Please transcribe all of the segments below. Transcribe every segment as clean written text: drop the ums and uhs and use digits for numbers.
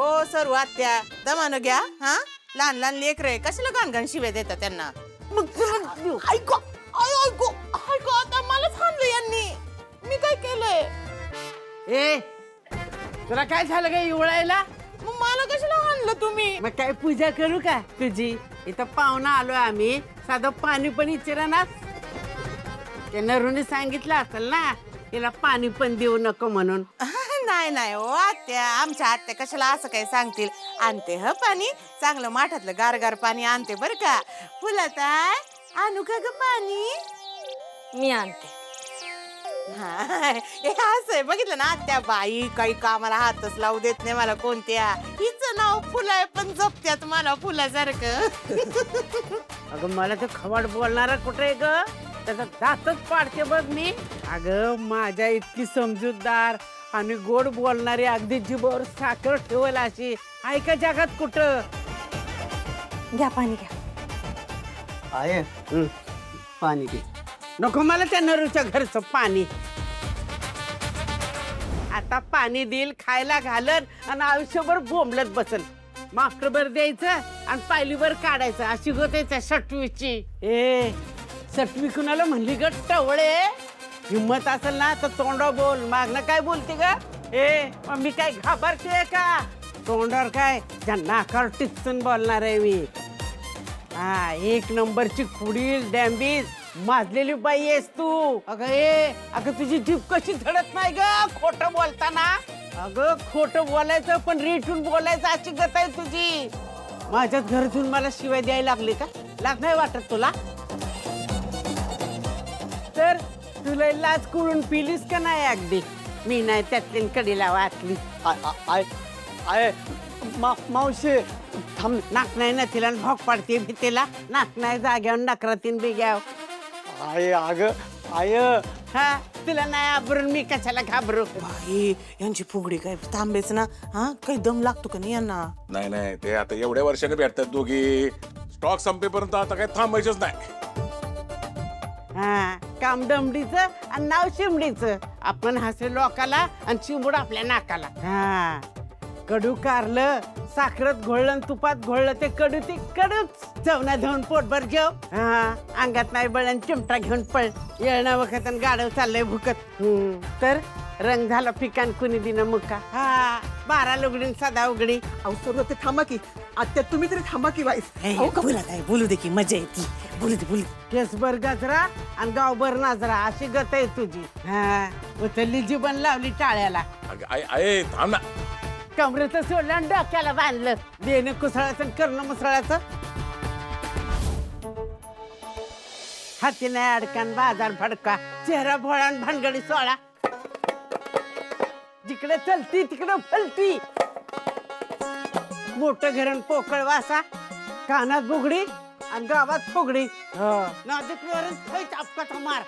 हो सर्व आत्या दमानं घ्या. हा लहान लहान लेकर आहे कशाला घाण शिव्या देतात त्यांना. मग ऐको ऐको ऐको आता मलाच हाणलं यांनी. मी काय केलंय? ए तुला काय झालं काय इवळायला? मग मला कशाला हाणलं तुम्ही? मग काय पूजा करू का तुझी? इथं पाहुणा आलोय आम्ही, साधं पाणी पण इचारा ना. त्या नरूने सांगितलं असेल ना तिला पाणी पण देऊ नको म्हणून. नाही नाही हो आत्या, आमच्या आत्या कशाला असं काय सांगतील. आणते ह पाणी चांगलं माठातलं गारगार पाणी आणते बर का. फुलताय आणू का ग पाणी? मी आणते. हा हे असं आहे बघितलं ना आत्या. बाई काही कामाला हातच लावू देत नाही मला कोणत्या. हिचं नाव फुलं आहे पण जपत्यात मला फुलासारखं. अगं मला तर खवाड बोलणारा कुठे आहे ग? त्याचा दातच पाडते बघ मी. अगं माझ्या इतकी समजूतदार आणि गोड बोलणारी, अगदी जिभेवर साखर ठेवल अशी आहे का जगात कुठं? घ्या पाणी घ्या. आहे पाणी दे. नको मला त्या नरूच्या घरचं पाणी. आता पाणी देईल, खायला घालन आणि आयुष्यभर बोंबलत बसल. माकडभर द्यायचं आणि पायलीभर काढायचं अशी होते त्या सटवीची. ए सटवी कुणाला म्हणली ग टवळे? हिम्मत असेल ना तर तोंडा बोल, मागणं काय बोलते ग? ए मग मी काय घाबरते का? तोंडावर काय ज्या नाकार टिचून बोलणार आहे मी. हा एक नंबरची खुडील डॅम्बीज माजलेली बाई आहेस तू. अगं अगं तुझी जीभ कशी धडत नाही ग खोटं बोलताना? अगं खोटं बोलायचं पण रेटून बोलायचं अशी गत आहे तुझी. माझ्याच घरातून मला शिवाय द्यायला लागली का? लाग नाही वाटत तुला? तर तुला लाज करून पिलीस का नाही? अगदी मी नाही त्यातली कडीला वाचली. आहे मावशी थांब. नाक नाही ना तिला भोग पाडते भीतीला. नाक नाही जाग्यावर नकरातीन बिग्याव. आहे अग आय. हा तुला नाही आबरून मी कशाला घाबरू? बाई यांची फुगडी काय थांबेच ना. हा काही दम लागतो का नाही यांना? नाही नाही ते आता एवढ्या वर्षाने भेटतात दोघी. स्टॉक संपेपर्यंत आता काही थांबायचंच नाही. हा काम दमडीचं आणि नाव शिमडीचं. आपण हसले लोकाला आणि चिमूड आपल्या नाकाला. हा कडू कारलं साखरत घोळलं आणि तुपात घोळलं ते कडू ती कडूच. चवना धुवून पोटभर जेव. हा अंगात नाही बळ आणि चिमटा घेऊन पळ. येळणं वखत आणि गाडव चाललंय भुकत. तर रंग झाला पिकान कुणी दिन मुका. हा 12 लुगडीन सदा उघडी. अहो सर्व ते थांबा की आत्या, तुम्ही तरी थांबा की बाईस. बोला काय बोलू दे की मजा येते. बोलू दे बोलू दे. केसभर गजरा आणि गावभर नाजरा अशी गत आहे तुझी. हा उचलली जीवन लावली टाळ्याला. अगं, आहे थांब ना. कमरेचं सोडलं आणि डोक्याला बांधलं. देणं कुसळाचं आणि करणं मुसळाचं. हाती नाही अडकान बाजार फडका. चेहरा भोळा आणि भानगडी सोळा. जिकडे चलती तिकडे फलती. मोठं घरण पोकळ वासा. कानात बुगडी आणि गावात फुगडी. नाजूक अपकाचा मार.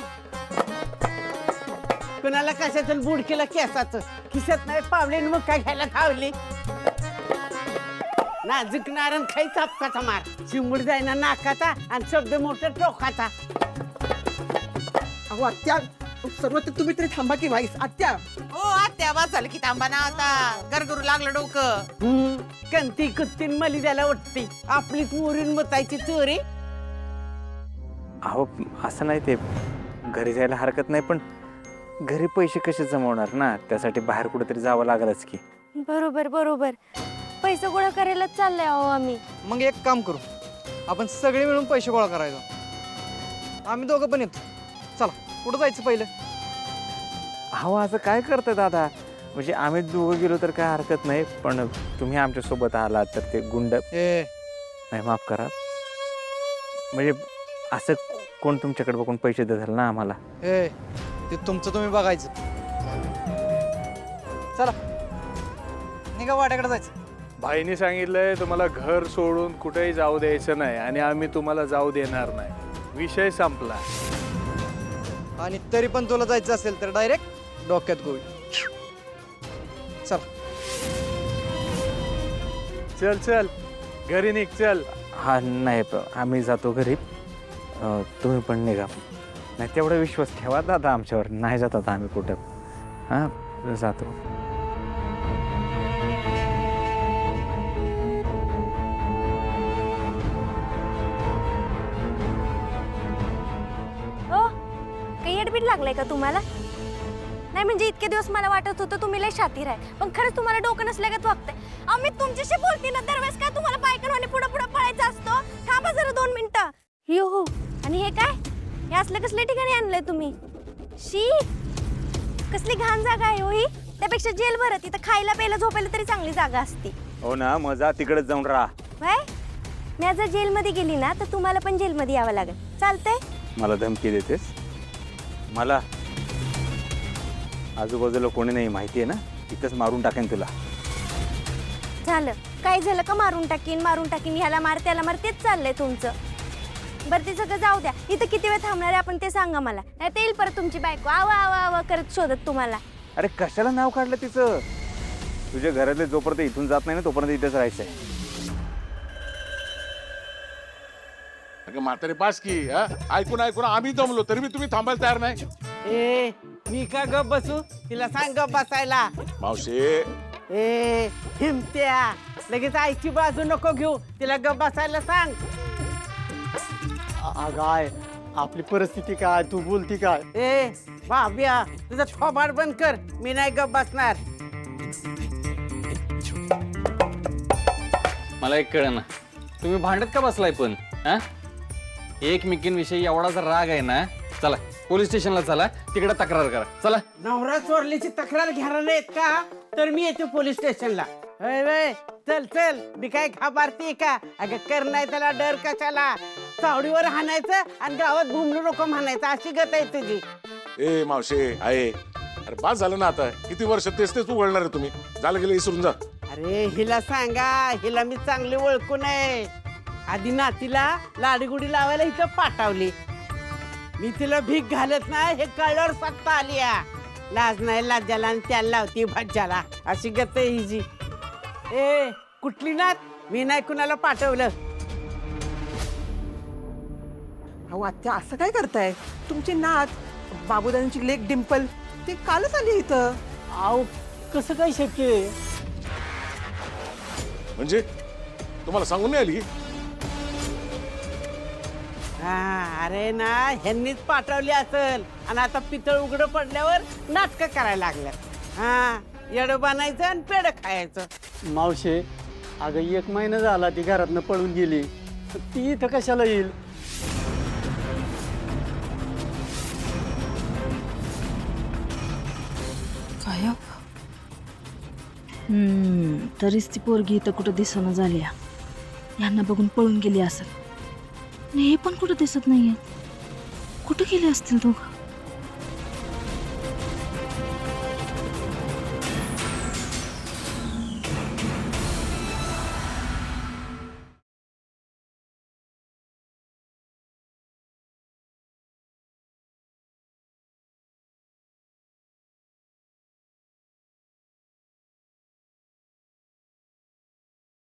कुणाला कशाचं बुड केलं केसाचं. खिशात नाही पावले मग काय घ्यायला धावली. नाजूक नारण खाई चापकाचा मार. चिंबूड जाईना नाकाचा आणि शब्द मोठा टोकाचा. अहो आत्या सर्व ते तुम्ही तरी थांबा की बाईस. आत्या हो आत्या बस झालं की थांबा ना आता. गरगरू लागलं डोकं. कंती कुत्तीन मली द्यायला उठती. आपलीच मोरीन मुतायची चोरी. अहो असं नाही, ते घरी जायला हरकत नाही पण घरी पैसे कसे जमवणार ना? त्यासाठी बाहेर कुठेतरी जावं लागलच की. बरोबर बरोबर. पैसे गोळा करायला चाललंय अहो आम्ही. मग एक काम करू, आपण सगळे मिळून पैसे गोळा करायचो. आम्ही दोघं पण येतो. चला कुठं जायचं पहिलं? अहो असं काय करतं दादा? म्हणजे आम्ही दोघं गेलो तर काय हरकत नाही, पण तुम्ही आमच्या सोबत आलात तर ते गुंड नाही, माफ करा. म्हणजे असं कोण तुमच्याकडे बघून पैसे देताल ना आम्हाला? ते तुमचं तुम्ही बघायचं. चला निघा वाड्याकडे जायचं. भाईनी सांगितलंय तुम्हाला घर सोडून कुठेही जाऊ द्यायचं नाही आणि आम्ही तुम्हाला जाऊ देणार नाही. विषय संपला. आणि तरी पण तुला जायचं असेल तर डायरेक्ट डोक्यात गोळी. चल चल चल घरी निघ चल. हा नाही, आम्ही जातो घरी. तुम्ही पण निघा. नाही तेवढा विश्वास ठेवा दादा आमच्यावर. नाही जात आता आम्ही कुठं. हां जातो. लागलंय का तुम्हाला? नाही म्हणजे इतके दिवस मला वाटत होतं तुम्ही लय शातीर आहे, पण खरंच तुम्हाला डोकं नसल्यागत वागतंय. मी तुमच्याशी बोलते ना दरवेळेस काय तुम्हाला पायकरवाने पुढे पुढे पळायचं असतं? थांबा जरा 2 मिनिटं. हो आणि हे काय? हे असलं कसल्या ठिकाणी आणलंय तुम्ही? शी, कसली घाण जागा आहे हो ही. त्यापेक्षा जेल बरं, तिथं खायला प्यायला झोपायला तरी चांगली जागा असती. हो ना, मजा तिकडेच जाऊन राहा. बाय, मी जर जेलमध्ये गेली ना तर तुम्हाला पण जेलमध्ये यावं लागेल. चालतंय? मला धमकी देतेस? मला आजूबाजूला कोणी नाही माहिती आहे ना, तिथंच मारून टाकेन तुला. झालं काय झालं का मारून टाकीन ह्याला मार त्याला मार, तेच चाललंय तुमचं. बरं ते सगळं जाऊ द्या. इथं किती वेळ थांबणार आहे आपण ते सांगा मला, नाही ते येईल परत तुमची बायको आवा आवा आवा करत शोधत तुम्हाला. अरे कशाला नाव काढलं तिचं? तुझ्या घरातले जोपर्यंत इथून जात नाही ना तोपर्यंत इथेच राहायचंय. अगं म्हातारे पास की हा? ऐकून ऐकून आम्ही दमलो तरी तुम्ही थांबायला तयार नाही. ए मी का गप बसू? तिला सांग गप बसायला. मावशी ए हिमत्या, लगेच आईची बाजू नको घेऊ, तिला गप बसायला सांग. काय आपली परिस्थिती काय, तू बोलती काय? ए बाब्या, तुझं थोबाड बंद कर, मी नाही गप बसणार. मला एक कळलं ना, तुम्ही भांडत का बसलाय पण? हा, एकमेकींविषयी एवढा जर राग आहे ना, चला पोलीस स्टेशनला चला, तिकडे तक्रार करा. चला. नवरा चोरलीची तक्रार घेणार नाहीत का? तर मी येतो पोलीस स्टेशनला. चल चल, मी काय घाबरते का? अगं कर नाही त्याला डर कशाला? चावडीवर हाणायचं आणि गावात घुमणू नको म्हणायचं, अशी गत आहे तुझी. ए मावशी आहे, अरे बास झालं ना आता. किती वर्ष तेच तेच उघडणार आहे तुम्ही? झालं गेलं विसरून जा. अरे हिला सांगा, हिला मी चांगली ओळखून आहे. आधी नातीला लाडीगुडी लावायला इथं पाठवली. मी तिला भीक घालत नाही हे कळल्यावर सत्ता आली. लाज नाही लाजाला आणि त्याला लावती भाज्याला, अशी गत आहे हिची. ए कुठली नात? मी नाही कुणाला पाठवलं. अहो आत्या असं काय करताय? तुमची नात बाबूदांची लेक डिंपल ती कालच आली इथं. आव कसं काय शक्य आहे? म्हणजे तुम्हाला सांगून नाही आली? हा अरे ना, ह्यांनीच पाठवली असेल आणि आता पितळ उघडं पडल्यावर नाटकं करायला लागल्यात. हा, येडं बनायचं आणि पेढं खायचं. मावशे, अगं 1 महिना झाला ती घरातनं पळून गेली, ती इथं कशाला येईल? काय तरीच ती पोरगी इथं कुठं दिसना झाली. यांना बघून पळून गेली असेल. हे पण कुठं दिसत नाहीये. कुठं गेले असतील दोघं?